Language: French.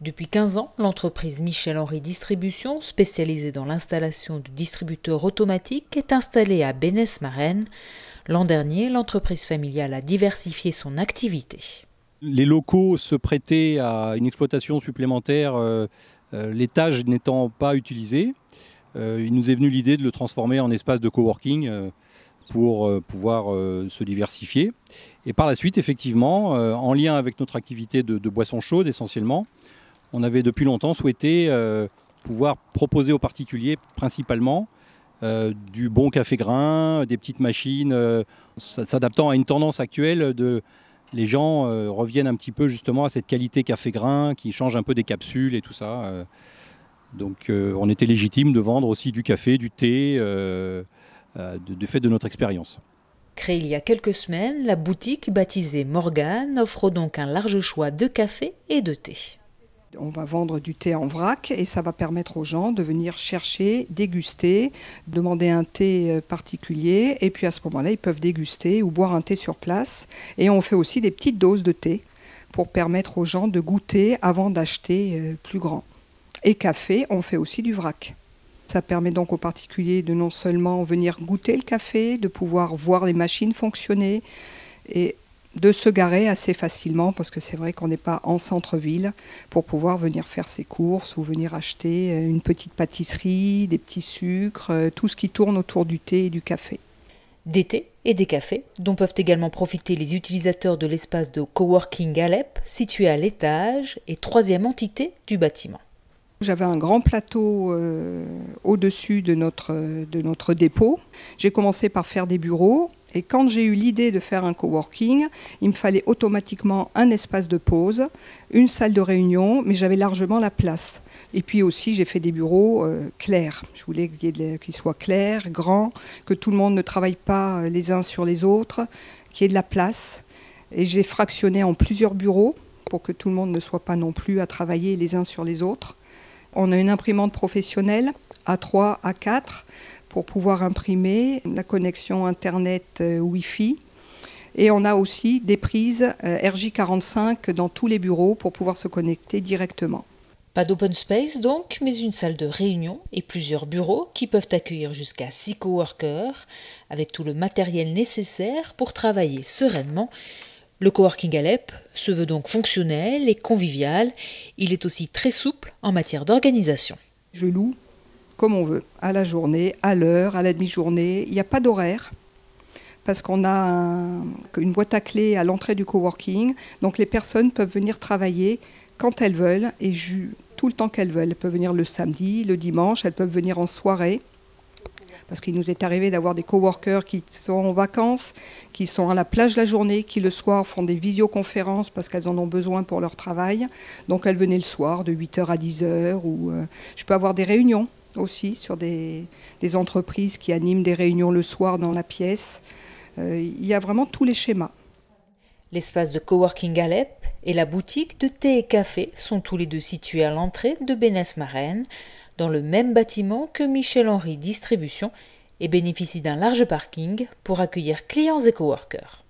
Depuis 15 ans, l'entreprise Michel-Henry Distribution, spécialisée dans l'installation de distributeurs automatiques, est installée à Bénesse-Marennes. L'an dernier, l'entreprise familiale a diversifié son activité. Les locaux se prêtaient à une exploitation supplémentaire, l'étage n'étant pas utilisé. Il nous est venu l'idée de le transformer en espace de coworking pour pouvoir se diversifier. Et par la suite, effectivement, en lien avec notre activité de boissons chaudes essentiellement, on avait depuis longtemps souhaité pouvoir proposer aux particuliers principalement du bon café grain, des petites machines, s'adaptant à une tendance actuelle de... Les gens reviennent un petit peu justement à cette qualité café grain qui change un peu des capsules et tout ça. Donc on était légitime de vendre aussi du café, du thé, du fait de notre expérience. Créée il y a quelques semaines, la boutique baptisée Morgane offre donc un large choix de café et de thé. On va vendre du thé en vrac et ça va permettre aux gens de venir chercher, déguster, demander un thé particulier et puis à ce moment-là, ils peuvent déguster ou boire un thé sur place. Et on fait aussi des petites doses de thé pour permettre aux gens de goûter avant d'acheter plus grand. Et café, on fait aussi du vrac. Ça permet donc aux particuliers de non seulement venir goûter le café, de pouvoir voir les machines fonctionner et de se garer assez facilement parce que c'est vrai qu'on n'est pas en centre-ville pour pouvoir venir faire ses courses ou venir acheter une petite pâtisserie, des petits sucres, tout ce qui tourne autour du thé et du café. Des thés et des cafés dont peuvent également profiter les utilisateurs de l'espace de coworking Alep situé à l'étage et troisième entité du bâtiment. J'avais un grand plateau au-dessus de notre dépôt. J'ai commencé par faire des bureaux. Et quand j'ai eu l'idée de faire un coworking, il me fallait automatiquement un espace de pause, une salle de réunion, mais j'avais largement la place. Et puis aussi, j'ai fait des bureaux clairs. Je voulais qu'ils soient clairs, grands, que tout le monde ne travaille pas les uns sur les autres, qu'il y ait de la place. Et j'ai fractionné en plusieurs bureaux pour que tout le monde ne soit pas non plus à travailler les uns sur les autres. On a une imprimante professionnelle A3, A4 pour pouvoir imprimer, la connexion Internet Wi-Fi. Et on a aussi des prises RJ45 dans tous les bureaux pour pouvoir se connecter directement. Pas d'open space donc, mais une salle de réunion et plusieurs bureaux qui peuvent accueillir jusqu'à 6 coworkers avec tout le matériel nécessaire pour travailler sereinement. Le coworking Alep se veut donc fonctionnel et convivial. Il est aussi très souple en matière d'organisation. Je loue comme on veut, à la journée, à l'heure, à la demi-journée. Il n'y a pas d'horaire parce qu'on a une boîte à clés à l'entrée du coworking. Donc les personnes peuvent venir travailler quand elles veulent et tout le temps qu'elles veulent. Elles peuvent venir le samedi, le dimanche, elles peuvent venir en soirée. Parce qu'il nous est arrivé d'avoir des coworkers qui sont en vacances, qui sont à la plage la journée, qui le soir font des visioconférences parce qu'elles en ont besoin pour leur travail. Donc elles venaient le soir de 8h à 10h. Ou je peux avoir des réunions aussi sur des entreprises qui animent des réunions le soir dans la pièce. Il y a vraiment tous les schémas. L'espace de coworking Alep et la boutique de thé et café sont tous les deux situés à l'entrée de Bénesse-Marennes, dans le même bâtiment que Michel-Henry Distribution et bénéficient d'un large parking pour accueillir clients et coworkers.